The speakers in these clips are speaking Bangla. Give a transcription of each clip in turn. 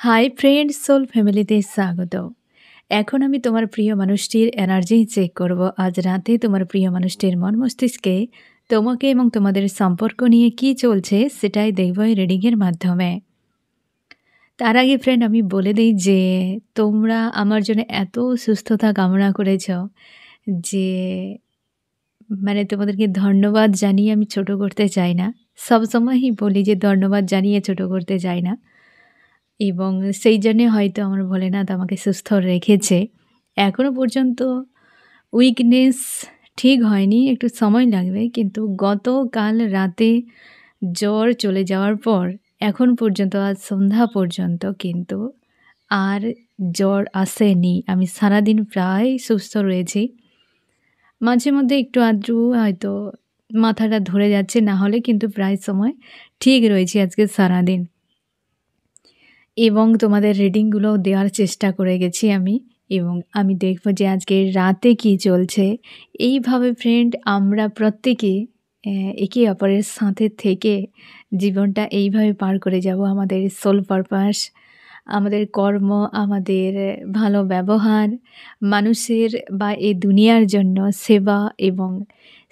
হাই ফ্রেন্ডস, সোল ফ্যামিলিতে স্বাগত। এখন আমি তোমার প্রিয় মানুষটির এনার্জি চেক করব। আজ রাতে তোমার প্রিয় মানুষটির মন মস্তিষ্কে তোমাকে এবং তোমাদের সম্পর্ক নিয়ে কি চলছে সেটাই দেখব এই রিডিংয়ের মাধ্যমে। তার আগে ফ্রেন্ড আমি বলে দিই যে তোমরা আমার জন্য এত সুস্থতা কামনা করেছ যে তোমাদেরকে ধন্যবাদ জানিয়ে আমি ছোট করতে চাই না। সবসময়ই বলি যে ধন্যবাদ জানিয়ে ছোট করতে চাই না, এবং সেই জন্যে হয়তো আমার ভোলেনাথ আমাকে সুস্থ রেখেছে। এখনও পর্যন্ত উইকনেস ঠিক হয়নি, একটু সময় লাগবে, কিন্তু গতকাল রাতে জ্বর চলে যাওয়ার পর এখন পর্যন্ত আজ সন্ধ্যা পর্যন্ত কিন্তু আর জ্বর আসেনি। আমি সারাদিন প্রায় সুস্থ রয়েছি। মাঝে মধ্যে একটু আধটু হয়তো মাথাটা ধরে যাচ্ছে, না হলে কিন্তু প্রায় সময় ঠিক রয়েছি আজকে সারাদিন। এবং তোমাদের রিডিংগুলোও দেওয়ার চেষ্টা করে গেছি আমি, এবং আমি দেখব যে আজকে রাতে কি চলছে। এইভাবে ফ্রেন্ড আমরা প্রত্যেকে একে অপরের সাথে থেকে জীবনটা এইভাবে পার করে যাব। আমাদের সোল পারপাস, আমাদের কর্ম, আমাদের ভালো ব্যবহার, মানুষের বা এই দুনিয়ার জন্য সেবা, এবং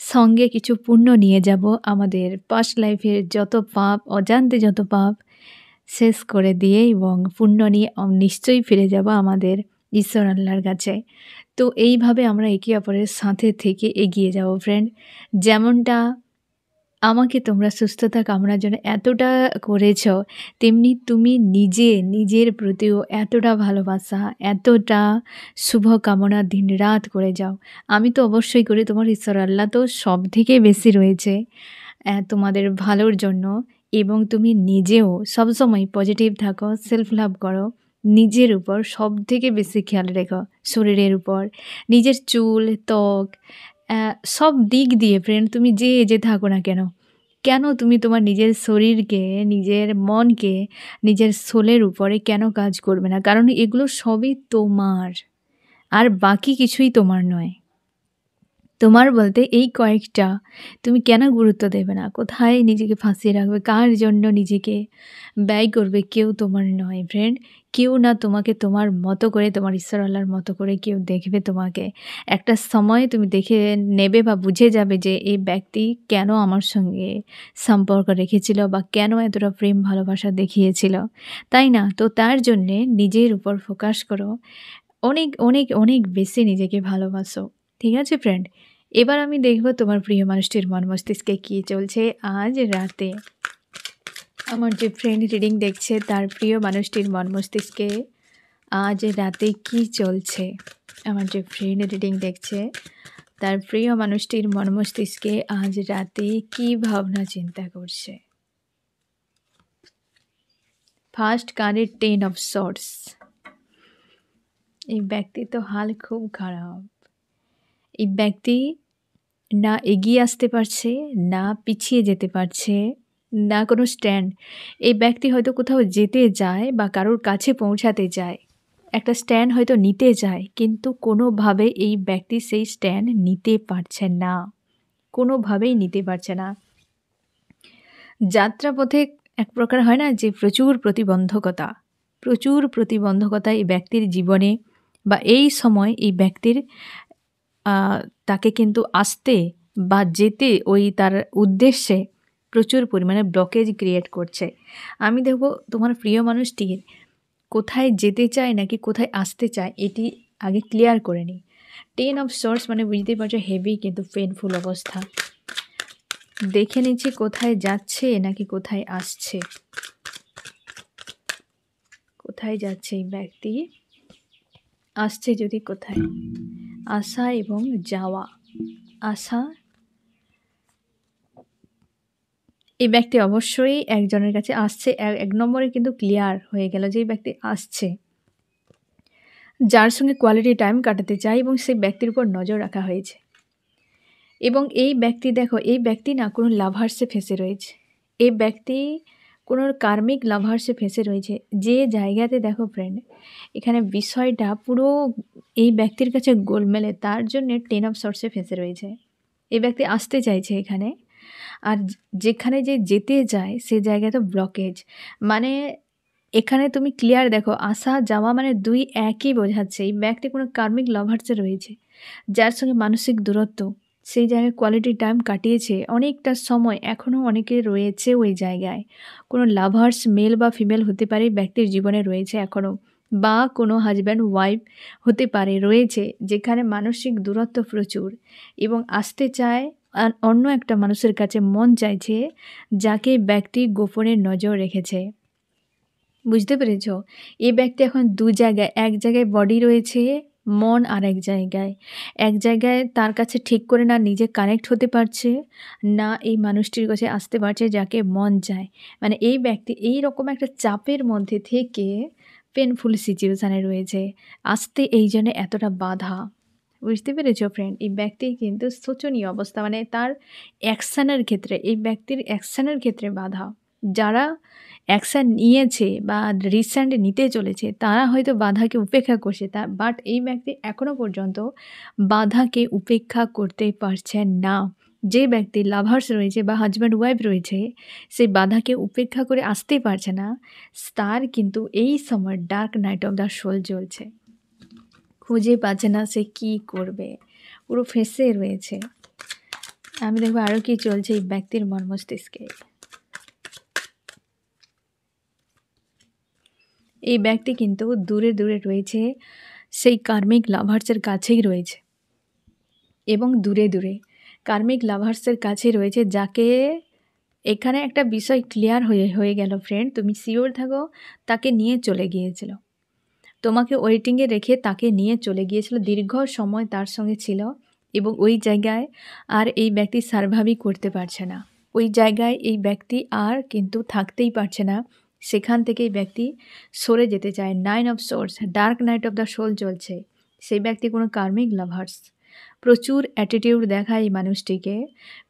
সঙ্গে কিছু পুণ্য নিয়ে যাব। আমাদের পাস্ট লাইফের যত পাপ, অজান্তে যত পাপ শেষ করে দিয়ে এবং পুণ্য নিয়ে নিশ্চয়ই ফিরে যাব আমাদের ঈশ্বর আল্লাহর কাছে। তো এইভাবে আমরা একে অপরের সাথে থেকে এগিয়ে যাব ফ্রেন্ড। যেমনটা আমাকে তোমরা সুস্থতা কামনার জন্য এতটা করেছ, তেমনি তুমি নিজের প্রতিও এতটা ভালোবাসা, এতটা শুভ কামনা দিনরাত করে যাও। আমি তো অবশ্যই করি, তোমার ঈশ্বর আল্লাহ তো সব থেকে বেশি রয়েছে তোমাদের ভালোর জন্য। এবং তুমি নিজেও সবসময় পজিটিভ থাকো, সেলফ লাভ করো, নিজের উপর সব থেকে বেশি খেয়াল রেখো, শরীরের উপর, নিজের চুল, ত্বক, সব দিক দিয়ে ফ্রেন্ড তুমি যে থাকো না কেন, তুমি তোমার নিজের শরীরকে, নিজের মনকে, নিজের সোলের উপরে কেন কাজ করবে না? কারণ এগুলো সবই তোমার, আর বাকি কিছুই তোমার নয়। তোমার বলতে এই কয়েকটা তুমি কেন গুরুত্ব দেবে না? কোথায় নিজেকে ফাঁসিয়ে রাখবে? কার জন্য নিজেকে ব্যয় করবে? কেউ তোমার নয় ফ্রেন্ড। কেউ না তোমাকে তোমার মতো করে, তোমার ঈশ্বর আল্লাহর মতো করে কেউ দেখবে তোমাকে। একটা সময় তুমি দেখে নেবে বা বুঝে যাবে যে এই ব্যক্তি কেন আমার সঙ্গে সম্পর্ক রেখেছিল বা কেন এতটা প্রেম ভালোবাসা দেখিয়েছিল, তাই না? তো তার জন্যে নিজের উপর ফোকাস করো, অনেক অনেক অনেক বেশি নিজেকে ভালোবাসো। ঠিক আছে ফ্রেন্ড? এবার আমি দেখব তোমার প্রিয় মানুষটির মন মস্তিষ্কে কী চলছে আজ রাতে। আমার যে ফ্রেন্ড রিডিং দেখছে তার প্রিয় মানুষটির মন মস্তিষ্কে আজ রাতে কি চলছে। আমার যে ফ্রেন্ড রিডিং দেখছে তার প্রিয় মানুষটির মন মস্তিষ্কে আজ রাতে কি ভাবনা চিন্তা করছে। ফার্স্ট কার্ডের 10 অফ সর্টস। এই ব্যক্তি তো হাল খুব খারাপ। এই ব্যক্তি না এগিয়ে আসতে পারছে, না পিছিয়ে যেতে পারছে, না কোনো স্ট্যান্ড। এই ব্যক্তি হয়তো কোথাও যেতে যায় বা কারোর কাছে পৌঁছাতে যায়, একটা স্ট্যান্ড হয়তো নিতে যায়, কিন্তু কোনোভাবে এই ব্যক্তি সেই স্ট্যান্ড নিতে পারছে না, কোনোভাবেই নিতে পারছে না। যাত্রাপথে এক প্রকার হয় না যে প্রচুর প্রতিবন্ধকতা এই ব্যক্তির জীবনে, বা এই সময় এই ব্যক্তির তাকে কিন্তু আসতে বা যেতে ওই তার উদ্দেশ্যে প্রচুর পরিমাণে ব্লকেজ ক্রিয়েট করছে। আমি দেখব তোমার প্রিয় মানুষটির কোথায় যেতে চায় নাকি কোথায় আসতে চায়, এটি আগে ক্লিয়ার করে নিই। 10 অফ সর্টস মানে বুঝতেই পারছো হেভি কিন্তু পেনফুল অবস্থা। দেখে নিচ্ছি কোথায় যাচ্ছে নাকি কোথায় আসছে। কোথায় যাচ্ছে এই ব্যক্তি, আসছে যদি কোথায়। আসা এবং যাওয়া। আসা, এই ব্যক্তি অবশ্যই একজনের কাছে আসছে। এক নম্বরে কিন্তু ক্লিয়ার হয়ে গেল যে এই ব্যক্তি আসছে, যার সঙ্গে কোয়ালিটি টাইম কাটাতে চায়, এবং সেই ব্যক্তির উপর নজর রাখা হয়েছে। এবং এই ব্যক্তি দেখো, এই ব্যক্তি না কোনো লাভার্সে ফেঁসে রয়েছে। এই ব্যক্তি কোনো কার্মিক লাভার্সে ফেঁসে রয়েছে। যে জায়গাতে দেখো ফ্রেন্ড, এখানে বিষয়টা পুরো এই ব্যক্তির কাছে গোলমেলে, তার জন্য 10 অফ সর্টসে ফেঁসে রয়েছে। এই ব্যক্তি আসতে চাইছে এখানে, আর যেখানে যে যেতে যায় সে জায়গায় তো ব্লকেজ। মানে এখানে তুমি ক্লিয়ার দেখো, আসা যাওয়া মানে ২ একই বোঝাচ্ছে। এই ব্যক্তি কোনো কার্মিক লাভার্সে রয়েছে, যার সঙ্গে মানসিক দূরত্ব, সেই জায়গায় কোয়ালিটি টাইম কাটিয়েছে অনেকটা সময়, এখনও অনেকে রয়েছে ওই জায়গায়। কোনো লাভার্স মেল বা ফিমেল হতে পারে ব্যক্তির জীবনে রয়েছে এখনও, বা কোনো হাজব্যান্ড ওয়াইফ হতে পারে রয়েছে, যেখানে মানসিক দূরত্ব প্রচুর এবং আসতে চায় অন্য একটা মানুষের কাছে, মন চাইছে, যাকে ব্যক্তি গোপনে নজর রেখেছে। বুঝতে পেরেছ? এই ব্যক্তি এখন ২ জায়গায়, এক জায়গায় বডি রয়েছে, মন আরেক জায়গায়। এক জায়গায় তার কাছে ঠিক করে না নিজে কানেক্ট হতে পারছে, না এই মানুষটির কাছে আসতে পারছে যাকে মন চায়। মানে এই ব্যক্তি এইরকম একটা চাপের মধ্যে থেকে পেইনফুল সিচুয়েশানে রয়েছে। আসতে এই জন্যে এতটা বাধা। বুঝতে পেরেছ ফ্রেন্ড? এই ব্যক্তির কিন্তু শোচনীয় অবস্থা, মানে তার অ্যাকশানের ক্ষেত্রে, এই ব্যক্তির অ্যাকশানের ক্ষেত্রে বাধা। যারা অ্যাকশান নিয়েছে বা রিসেন্ট নিতে চলেছে, তারা হয়তো বাধাকে উপেক্ষা করছে, বাট এই ব্যক্তি এখনও পর্যন্ত বাধাকে উপেক্ষা করতে পারছে না। যে ব্যক্তি লাভার্স রয়েছে বা হাজব্যান্ড ওয়াইফ রয়েছে, সেই বাধাকে উপেক্ষা করে আসতেই পারছে না, তার কিন্তু এই সময় dark night of the soul চলছে। খুঁজে পাচ্ছে না সে কী করবে, পুরো ফেঁসে রয়েছে। আমি দেখবো আরও কি চলছে এই ব্যক্তির মন মস্তিষ্কে। এই ব্যক্তি কিন্তু দূরে দূরে রয়েছে, সেই কার্মিক লাভার্সের কাছেই রয়েছে, এবং দূরে দূরে কার্মিক লাভার্সের কাছে রয়েছে, যাকে এখানে একটা বিষয় ক্লিয়ার হয়ে গেল ফ্রেন্ড, তুমি শিওর থাকো, তাকে নিয়ে চলে গিয়েছিল, তোমাকে ওয়েটিংয়ে রেখে তাকে নিয়ে চলে গিয়েছিল, দীর্ঘ সময় তার সঙ্গে ছিল, এবং ওই জায়গায় আর এই ব্যক্তি সার্ভাইভ করতে পারছে না। ওই জায়গায় এই ব্যক্তি আর কিন্তু থাকতেই পারছে না, সেখান থেকে এই ব্যক্তি সরে যেতে চায়। 9 of swords, dark night of the soul চলছে। সেই ব্যক্তি কোনো কার্মিক লাভার্স, প্রচুর অ্যাটিটিউড দেখায় এই মানুষটিকে।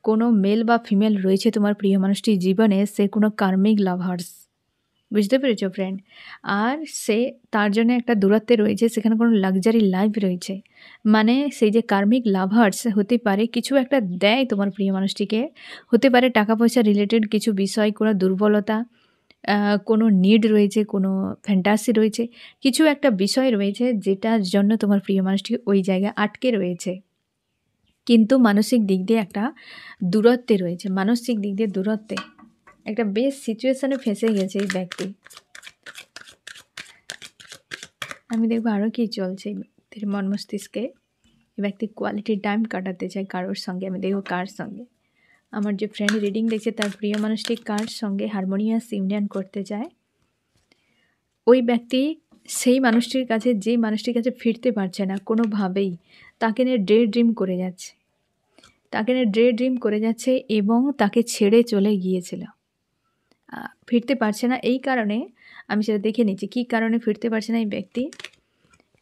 কোনো মেল বা ফিমেল রয়েছে তোমার প্রিয় মানুষটির জীবনে, সে কোনো কার্মিক লাভার্স। বুঝতে পেরেছো ফ্রেন্ড? আর সে তার জন্য একটা দূরত্বে রয়েছে, সেখানে কোনো লাক্সারি লাইফ রয়েছে। মানে সেই যে কার্মিক লাভার্স হতে পারে, কিছু একটা দেয় তোমার প্রিয় মানুষটিকে, হতে পারে টাকা পয়সা রিলেটেড কিছু বিষয়, কোনো দুর্বলতা, কোনো নিড রয়েছে, কোনো ফ্যান্টাসি রয়েছে, কিছু একটা বিষয় রয়েছে যেটার জন্য তোমার প্রিয় মানুষটি ওই জায়গায় আটকে রয়েছে। কিন্তু মানসিক দিক দিয়ে একটা দূরত্বে রয়েছে, মানসিক দিক দিয়ে দূরত্বে একটা বেশ সিচুয়েশানে ফেঁসে গেছে এই ব্যক্তি। আমি দেখবো আরও কি চলছে এই ব্যক্তির মন মস্তিষ্কে। এই ব্যক্তি কোয়ালিটি টাইম কাটাতে চায় কারোর সঙ্গে। আমি দেখবো কার সঙ্গে। আমার যে ফ্রেন্ড রিডিং দেখছে, তার প্রিয় মানুষটি কার সঙ্গে হারমোনিয়াস ইউনিয়ন করতে চায়। ওই ব্যক্তি সেই মানুষটির কাছে, যে মানুষটির কাছে ফিরতে পারছে না কোনোভাবেই, তাকে নিয়ে ডে ড্রিম করে যাচ্ছে, তাকে নিয়ে ডে ড্রিম করে যাচ্ছে, এবং তাকে ছেড়ে চলে গিয়েছিল। ফিরতে পারছে না, এই কারণে আমি সেটা দেখে নিচ্ছি কী কারণে ফিরতে পারছে না এই ব্যক্তি।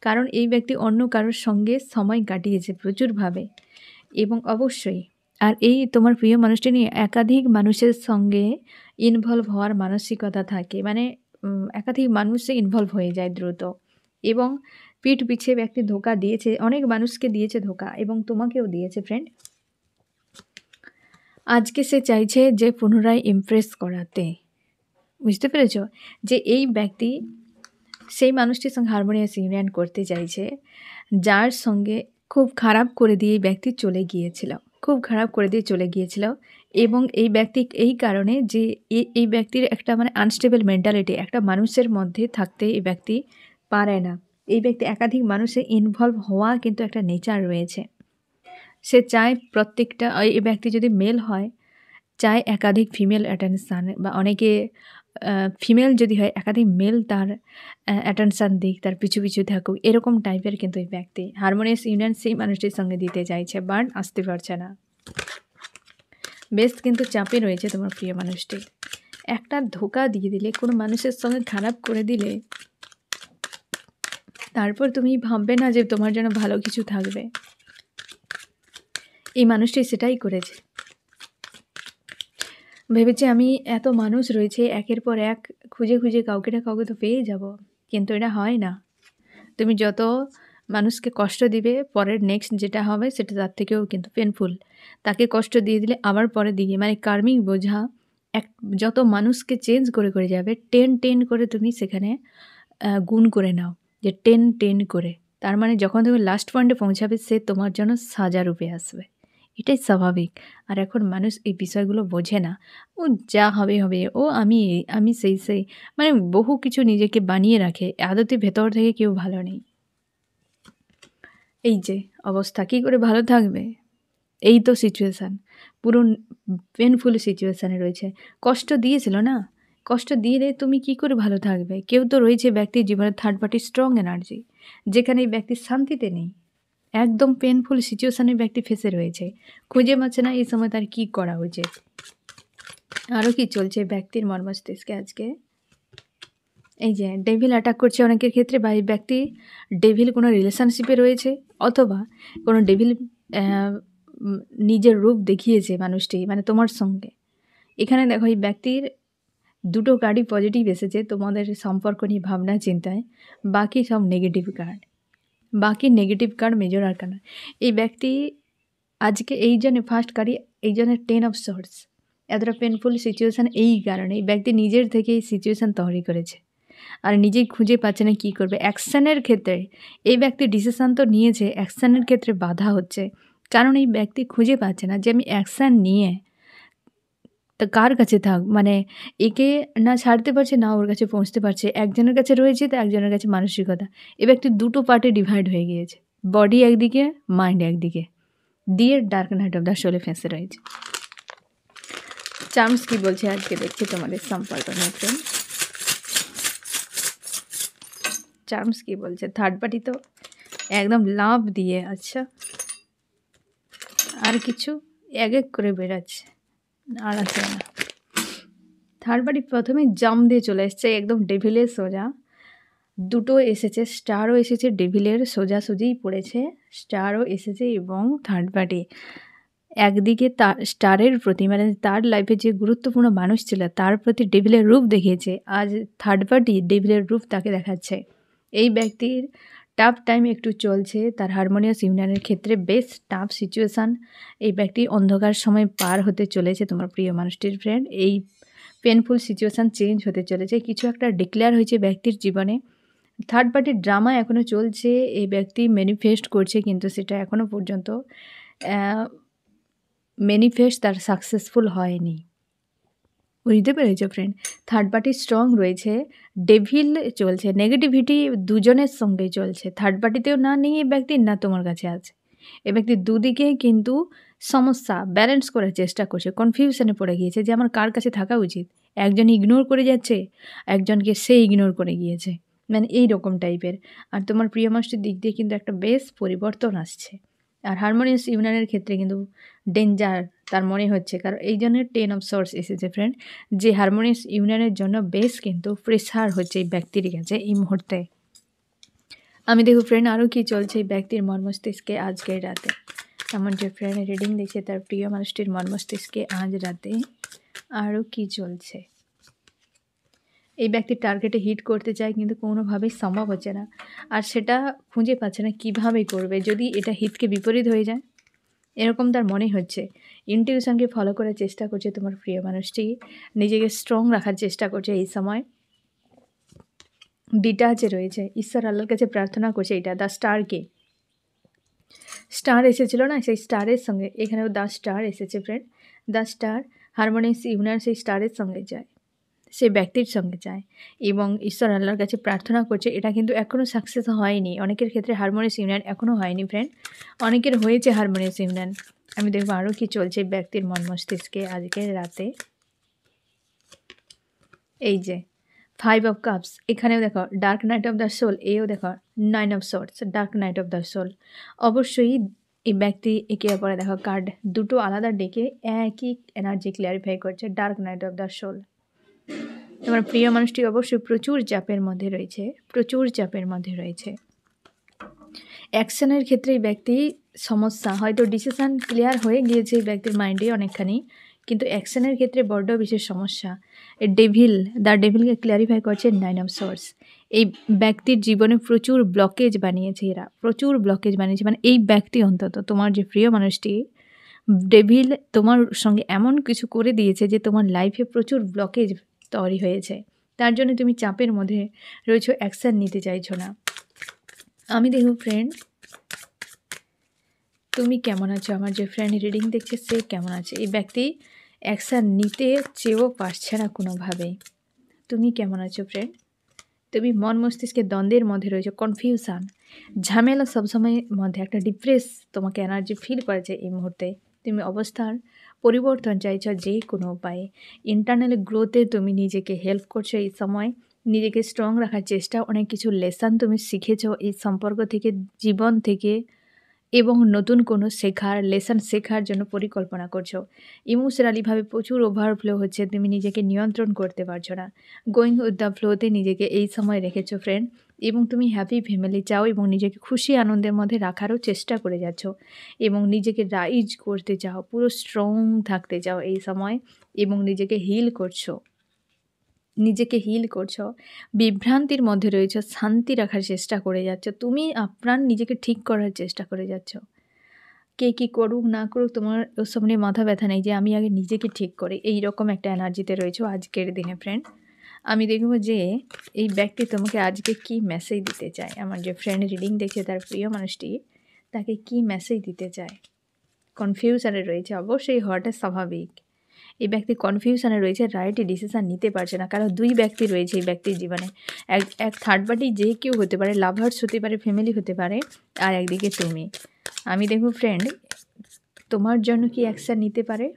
কারণ এই ব্যক্তি অন্য কারোর সঙ্গে সময় কাটিয়েছে প্রচুরভাবে, এবং অবশ্যই আর এই তোমার প্রিয় মানুষটি নিয়ে একাধিক মানুষের সঙ্গে ইনভলভ হওয়ার মানসিকতা থাকে, মানে একাধিক মানুষে ইনভলভ হয়ে যায় দ্রুত, এবং পিঠ পিছিয়ে ব্যক্তি ধোকা দিয়েছে, অনেক মানুষকে দিয়েছে ধোকা, এবং তোমাকেও দিয়েছে ফ্রেন্ড। আজকে সে চাইছে যে পুনরায় ইমপ্রেস করাতে। বুঝতে পেরেছ? যে এই ব্যক্তি সেই মানুষটির সঙ্গে হারমোনিয়াস ইউনিয়ন করতে চাইছে, যার সঙ্গে খুব খারাপ করে দিয়ে এই ব্যক্তি চলে গিয়েছিল, খুব খারাপ করে দিয়ে চলে গিয়েছিল। এবং এই ব্যক্তি এই কারণে যে এই ব্যক্তির একটা মানে আনস্টেবল মেন্টালিটি, একটা মানুষের মধ্যে থাকতে এই ব্যক্তি পারে না। এই ব্যক্তি একাধিক মানুষে ইনভলভ হওয়া কিন্তু একটা নেচার রয়েছে। সে চায় প্রত্যেকটা, এই ব্যক্তি যদি মেল হয়, চায় একাধিক ফিমেল অ্যাটেনশান, বা অনেকে ফিমেল যদি হয় একাধিক মেল তার অ্যাটেনশান দিক, তার পিছু পিছু থাকুক, এরকম টাইপের কিন্তু এই ব্যক্তি হারমোনিয়াস ইউনিয়ন সেই মানুষটির সঙ্গে দিতে চাইছে, বাট আসতে পারছে না। বেশ কিন্তু চাপে রয়েছে তোমার প্রিয় মানুষটি। একটা ধোকা দিয়ে দিলে, কোনো মানুষের সঙ্গে খারাপ করে দিলে, তারপর তুমি ভাববে না যে তোমার জন্য ভালো কিছু থাকবে। এই মানুষটি সেটাই করেছে, ভেবেছে আমি এত মানুষ রয়েছে, একের পর এক খুঁজে খুঁজে কাউকে না কাউকে তো পেয়ে যাব, কিন্তু এটা হয় না। তুমি যত মানুষকে কষ্ট দিবে, পরের নেক্সট যেটা হবে সেটা তার থেকেও কিন্তু পেনফুল। তাকে কষ্ট দিয়ে দিলে আবার পরে দিকে, মানে কার্মিক বোঝা এক যত মানুষকে চেঞ্জ করে যাবে 10 করে তুমি সেখানে গুণ করে নাও, যে 10 করে। তার মানে যখন তুমি লাস্ট পয়েন্টে পৌঁছাবে সে তোমার জন্য সাজা রূপে আসবে। এটাই স্বাভাবিক। আর এখন মানুষ এই বিষয়গুলো বোঝে না। ও যা হবে, হবে। ও আমি এই, আমি সেই। মানে বহু কিছু নিজেকে বানিয়ে রাখে। আদতে ভেতর থেকে কেউ ভালো নেই। এই যে অবস্থা, কী করে ভালো থাকবে? এই তো সিচুয়েশান। পুরো পেনফুল সিচুয়েশানে রয়েছে। কষ্ট দিয়েছিল না? কষ্ট দিলে তুমি কি করে ভালো থাকবে? কেউ তো রয়েছে ব্যক্তির জীবনে থার্ড পার্টি স্ট্রং এনার্জি, যেখানে এই ব্যক্তি শান্তিতে নেই। একদম পেনফুল সিচুয়েশানে ব্যক্তি ফেঁসে রয়েছে। খুঁজে পাচ্ছে না এই সময় তার কী করা উচিত। আরও কি চলছে ব্যক্তির মর্মস্তিষ্কে আজকে? এই যে ডেভিল অ্যাটাক করছে অনেকের ক্ষেত্রে, বা এই ব্যক্তি ডেভিল কোনো রিলেশনশিপে রয়েছে, অথবা কোনো ডেভিল নিজের রূপ দেখিয়েছে মানুষটি, মানে তোমার সঙ্গে। এখানে দেখো এই ব্যক্তির দুটো কার্ডই পজিটিভ এসেছে তোমাদের সম্পর্ক নিয়ে ভাবনা চিন্তায়, বাকি সব নেগেটিভ কার্ড। বাকি নেগেটিভ কার্ড মেজর আরকানা। এই ব্যক্তি আজকে এই জন্য ফার্স্ট কার্ডই এই জন্য 10 অফ সোর্স। এতটা পেনফুল সিচুয়েশান এই কারণে এই ব্যক্তি নিজের থেকে এই সিচুয়েশান তৈরি করেছে, আর নিজেই খুঁজে পাচ্ছে না কী করবে। অ্যাকশানের ক্ষেত্রে এই ব্যক্তি ডিসিশান তো নিয়েছে, অ্যাকশানের ক্ষেত্রে বাধা হচ্ছে, কারণ এই ব্যক্তি খুঁজে পাচ্ছে না যে আমি অ্যাকশান নিয়ে তো কার কাছে থাক, মানে একে না ছাড়তে পারছে না ওর কাছে পৌঁছতে পারছে। একজনের কাছে রয়েছে তো একজনের কাছে মানসিকতা। এ ব্যক্তি দুটো পার্টে ডিভাইড হয়ে গিয়েছে, বডি একদিকে, মাইন্ড একদিকে দিয়ে ডার্ক নাইট অফ দ্য সোলে ফেঁসে রয়েছে। চার্মস কি বলছে আজকে দেখছি তোমাদের সম্পর্ক নিয়ে ফ্রেন্ড। চার্মস কি বলছে? থার্ড পার্টি তো একদম লাভ দিয়ে, আচ্ছা আর কিছু এক এক করে বেরাচ্ছে, আর আছে না। থার্ড পার্টি প্রথমে জাম দিয়ে চলে এসছে একদম ডেভিলের সোজা। দুটো এসেছে, স্টারও এসেছে, ডেভিলের সোজাসুজিই পড়েছে, স্টারও এসেছে। এবং থার্ড পার্টি একদিকে তার স্টারের প্রতি, মানে তার লাইফে যে গুরুত্বপূর্ণ মানুষ ছিল তার প্রতি ডেভিলের রূপ দেখিয়েছে, আজ থার্ড পার্টি ডেভিলের রূপ তাকে দেখাচ্ছে। এই ব্যক্তির টাফ টাইম একটু চলছে, তার হারমোনিয়াস ইউনিয়নের ক্ষেত্রে বেশ টাফ সিচুয়েশান। এই ব্যক্তি অন্ধকার সময় পার হতে চলেছে তোমার প্রিয় মানুষটির ফ্রেন্ড। এই পেনফুল সিচুয়েশান চেঞ্জ হতে চলেছে, কিছু একটা ডিক্লেয়ার হয়েছে ব্যক্তির জীবনে। থার্ড পার্টির ড্রামা এখনও চলছে, এই ব্যক্তি ম্যানিফেস্ট করছে, কিন্তু সেটা এখনও পর্যন্ত ম্যানিফেস্ট তার সাকসেসফুল হয়নি। বুঝতে পেরেছো ফ্রেন্ড? থার্ড পার্টি স্ট্রং রয়েছে, ডেভিল চলছে, নেগেটিভিটি দুজনের সঙ্গে চলছে। থার্ড পার্টিতেও না নেই এ ব্যক্তি, না তোমার কাছে আছে। এ ব্যক্তি দুদিকে কিন্তু সমস্যা ব্যালেন্স করার চেষ্টা করছে, কনফিউশনে পড়ে গিয়েছে যে আমার কার কাছে থাকা উচিত। একজন ইগনোর করে যাচ্ছে, একজনকে সে ইগনোর করে গিয়েছে, মানে এই রকম টাইপের। আর তোমার প্রিয় মানুষটির দিক দিয়ে কিন্তু একটা বেশ পরিবর্তন আসছে। আর হারমোনিয়াস ইউনিয়নের ক্ষেত্রে কিন্তু ডেঞ্জার তার মনে হচ্ছে, কারণ এই জন্য 10 অফ সোর্স এসেছে ফ্রেন্ড, যে হারমোনিয়াস ইউনিয়নের জন্য বেশ কিন্তু প্রেসার হচ্ছে এই ব্যক্তির কাছে এই মুহূর্তে। আমি দেখো ফ্রেন্ড আরও কি চলছে এই ব্যক্তির মর্মস্তিষ্কে আজকের রাতে। এমন যে ফ্রেন্ড রিডিং দেখছে তার প্রিয় মানুষটির মর্মস্তিষ্কে আজ রাতে আরও কি চলছে। এই ব্যক্তি টার্গেটে হিট করতে চায় কিন্তু কোনোভাবেই সম্ভব হচ্ছে না, আর সেটা খুঁজে পাচ্ছে না কীভাবে করবে যদি এটা হিটকে বিপরীত হয়ে যায়, এরকম তার মনে হচ্ছে। ইনটিউশনকে ফলো করার চেষ্টা করছে তোমার প্রিয় মানুষটি, নিজেকে স্ট্রং রাখার চেষ্টা করছে এই সময়। ডিটাচে রয়েছে, ঈশ্বর আল্লাহর কাছে প্রার্থনা করছে। এটা দ্য স্টারকে, স্টার এসেছিলো না, সেই স্টারের সঙ্গে এখানেও দ্য স্টার এসেছে friend. The star harmonious union সেই স্টারের সঙ্গে যায়, সে ব্যক্তির সঙ্গে যায় এবং ঈশ্বর আল্লাহর কাছে প্রার্থনা করছে। এটা কিন্তু এখনও সাকসেস হয়নি, অনেকের ক্ষেত্রে হারমোনিয়াস ইউনিয়ন এখনও হয়নি ফ্রেন্ড, অনেকের হয়েছে হারমোনিয়াস ইউনিয়ন। আমি দেখবো আরও কি চলছে ব্যক্তির মন মস্তিষ্কে আজকের রাতে। এই যে 5 অফ কাপস, এখানেও দেখো dark night of the soul, এও দেখো 9 of swords, dark night of the soul. অবশ্যই এই ব্যক্তি একে অপরে দেখো কার্ড দুটো আলাদা ডেকে একই এনার্জি ক্লিয়ারিফাই করছে, dark night of the soul. তোমার প্রিয় মানুষটি অবশ্যই প্রচুর চাপের মধ্যে রয়েছে, প্রচুর চাপের মধ্যে রয়েছে। অ্যাকশনের ক্ষেত্রে এই ব্যক্তি সমস্যা, হয়তো ডিসিশান ক্লিয়ার হয়ে গিয়েছে এই ব্যক্তির মাইন্ডে অনেকখানি, কিন্তু অ্যাকশনের ক্ষেত্রে বড্ড বিশেষ সমস্যা। ডেভিল, দ্য ডেভিলকে ক্লিয়ারিফাই করছে 9 অফ সোর্স। এই ব্যক্তির জীবনে প্রচুর ব্লকেজ বানিয়েছে এরা, প্রচুর ব্লকেজ বানিয়েছে, মানে এই ব্যক্তি অন্তত তোমার যে প্রিয় মানুষটি ডেভিল তোমার সঙ্গে এমন কিছু করে দিয়েছে যে তোমার লাইফে প্রচুর ব্লকেজ তৈরি হয়েছে। তার জন্য তুমি চাপের মধ্যে রয়েছো, অ্যাকশন নিতে চাইছো না। আমি দেখব ফ্রেন্ড তুমি কেমন আছো, আমার যে ফ্রেন্ড রিডিং দেখছে সে কেমন আছে। এই ব্যক্তি অ্যাকশান নিতে চেয়েও পারছে না কোনোভাবেই। তুমি কেমন আছো ফ্রেন্ড? তুমি মন মস্তিষ্কের দ্বন্দ্বের মধ্যে রয়েছে, কনফিউশন, ঝামেলা সবসময়ের মধ্যে, একটা ডিপ্রেস তোমাকে এনার্জি ফিল করেছে এই মুহূর্তে। তুমি অবস্থার পরিবর্তন চাইছো যে কোনো উপায়ে। ইন্টারনাল গ্রোথে তুমি নিজেকে হেল্প করছো এই সময়, নিজেকে স্ট্রং রাখার চেষ্টা, অনেক কিছু লেসন তুমি শিখেছো এই সম্পর্ক থেকে, জীবন থেকে, এবং নতুন কোনো লেসন শেখার জন্য পরিকল্পনা করছো। ইমোশনালিভাবে প্রচুর ওভারফ্লো হচ্ছে, তুমি নিজেকে নিয়ন্ত্রণ করতে পারছো না। গোয়িং উইথ দ্য ফ্লোতে নিজেকে এই সময় রেখেছো ফ্রেন্ড, এবং তুমি হ্যাপি ফ্যামিলি চাও এবং নিজেকে খুশি আনন্দের মধ্যে রাখারও চেষ্টা করে যাচ্ছ, এবং নিজেকে রাইজ করতে চাও, পুরো স্ট্রং থাকতে চাও এই সময়, এবং নিজেকে হিল করছো। বিভ্রান্তির মধ্যে রয়েছ, শান্তি রাখার চেষ্টা করে যাচ্ছ, তুমি আপ্রাণ নিজেকে ঠিক করার চেষ্টা করে যাচ্ছ। কে কী করুক না করুক তোমার ওসব নিয়ে মাথা ব্যথা নেই, যে আমি আগে নিজেকে ঠিক করি, এই রকম একটা এনার্জিতে রয়েছো আজকের দিনে ফ্রেন্ড। আমি দেখব যে এই ব্যক্তি তোমাকে আজকে কি মেসেজ দিতে চায়। আমার যে ফ্রেন্ড রিডিং দেখছে তার প্রিয় মানুষটি তাকে কি মেসেজ দিতে চায়। কনফিউশনে রয়েছে, অবশ্যই হওয়াটা স্বাভাবিক। এই ব্যক্তি কনফিউশনে রয়েছে, রাইট ডিসিশান নিতে পারছে না, কারণ দুই ব্যক্তি রয়েছে এই ব্যক্তির জীবনে। এক থার্ড পার্টি যে কেউ হতে পারে, লাভার্স হতে পারে, ফ্যামিলি হতে পারে, আর একদিকে তুমি। আমি দেখব ফ্রেন্ড তোমার জন্য কি অ্যাকশান নিতে পারে।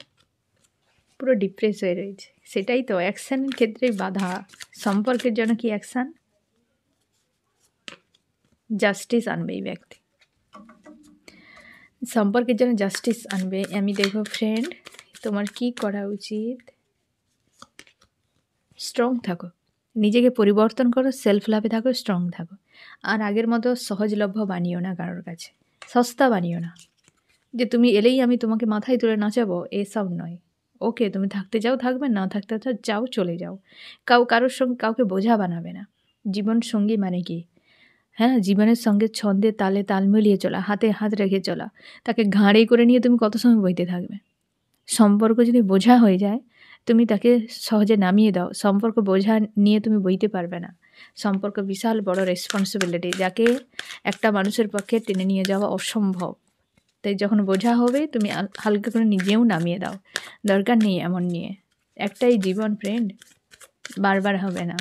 পুরো ডিপ্রেস হয়ে রয়েছে, সেটাই তো অ্যাকশানের ক্ষেত্রে বাধা। সম্পর্কের জন্য কি অ্যাকশান, জাস্টিস আনবে এই ব্যক্তি, সম্পর্কের জন্য জাস্টিস আনবে। আমি দেখব ফ্রেন্ড তোমার কি করা উচিত। স্ট্রং থাকো, নিজেকে পরিবর্তন করো, সেলফ লাভে থাকো, স্ট্রং থাকো। আর আগের মতো সহজলভ্য বানিও না, কারোর কাছে সস্তা বানিও না, যে তুমি এলেই আমি তোমাকে মাথায় তুলে নাচাবো, এসব নয়। ওকে, তুমি থাকতে চাও থাকবে, না থাকতে চাও চলে যাও। কারোর সঙ্গে কাউকে বোঝা বানাবে না। জীবন সঙ্গী মানে কি? হ্যাঁ, জীবনের সঙ্গে ছন্দে তালে তাল মিলিয়ে চলা, হাতে হাত রেখে চলা। তাকে ঘাড়ে করে নিয়ে তুমি কত সময় বইতে থাকবে? সম্পর্ক যদি বোঝা হয়ে যায়, তুমি তাকে সহজে নামিয়ে দাও। সম্পর্ক বোঝা নিয়ে তুমি বইতে পারবে না। সম্পর্ক বিশাল বড় রেসপন্সিবিলিটি, যাকে একটা মানুষের পক্ষে টেনে নিয়ে যাওয়া অসম্ভব। তাই যখন বোঝা হবে তুমি হালকা করে নিজেও নামিয়ে দাও, দরকার নেই এমন নিয়ে। একটাই জীবন ফ্রেন্ড, বারবার হবে না।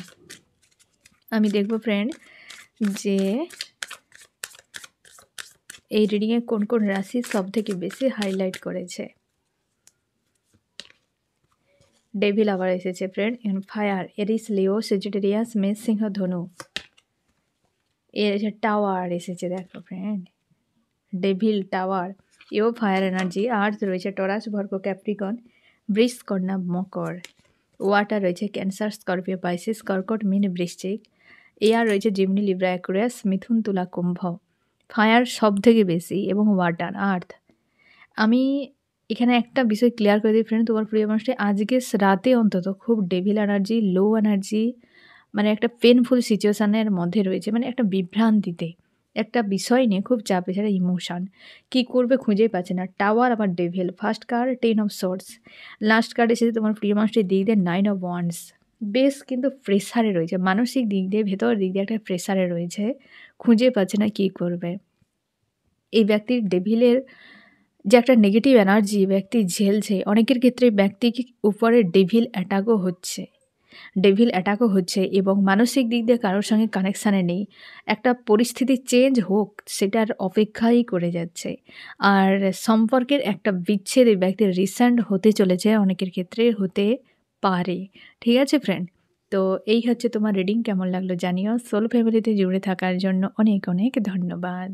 আমি দেখব ফ্রেন্ড যে এই রিডিংয়ে কোন কোন রাশি সব থেকে বেশি হাইলাইট করেছে। ডেভিল আবার এসেছে friend, in fire, Aries, Leo, Sagittarius, মেষ, সিংহ, ধনু। এর টাওয়ার এসেছে, দেখো ফ্রেন্ড, ডেভিল টাওয়ার, এও ফায়ার এনার্জি। আর্থ রয়েছে টরাস, ভার্গো, ক্যাপ্রিকন, বৃষ, কন্যা, মকর। ওয়াটার রয়েছে ক্যান্সার, স্করপিও, পাইসিস, কর্কট, মীন, বৃশ্চিক। এয়ার রয়েছে জিমনি, লিব্রা, অ্যাকুয়ারিয়াস, মিথুন, তুলা, কুম্ভ। ফায়ার সব থেকে বেশি, এবং ওয়াটার, আর্থ। আমি এখানে একটা বিষয় ক্লিয়ার করে দিই ফ্রেন্ড, তোমার প্রিয় মানুষটি আজকে রাতে অন্তত খুব ডেভিল এনার্জি, লো এনার্জি, মানে একটা পেনফুল সিচুয়েশানের মধ্যে রয়েছে, মানে একটা বিভ্রান্তিতে, একটা বিষয় নিয়ে খুব চাপে, সেটা ইমোশান, কী করবে খুঁজেই পাচ্ছে না। টাওয়ার আবার devil, first card 10 of swords, last card এসেছে তোমার প্রিয় মানুষটির দিক দিয়ে 9 অফ ওয়ান্ডস। বেশ কিন্তু প্রেসারে রয়েছে, মানসিক দিক দিয়ে, ভেতর দিক দিয়ে একটা প্রেসারে রয়েছে, খুঁজে পাচ্ছে না কী করবে। এই ব্যক্তির ডেভিলের যে একটা নেগেটিভ এনার্জি ব্যক্তি ঝেলছে, অনেকের ক্ষেত্রে ব্যক্তির উপরে ডেভিল অ্যাটাকও হচ্ছে, এবং মানসিক দিক দিয়ে কারোর সঙ্গে কানেকশানে নেই। একটা পরিস্থিতি চেঞ্জ হোক সেটার অপেক্ষাই করে যাচ্ছে। আর সম্পর্কের একটা বিচ্ছেদ এই ব্যক্তির রিসেন্ট হতে চলেছে, অনেকের ক্ষেত্রে হতে পারে। ঠিক আছে ফ্রেন্ড, তো এই হচ্ছে তোমার রিডিং। কেমন লাগলো জানিও। সোল ফ্যামিলিতে জুড়ে থাকার জন্য অনেক অনেক ধন্যবাদ।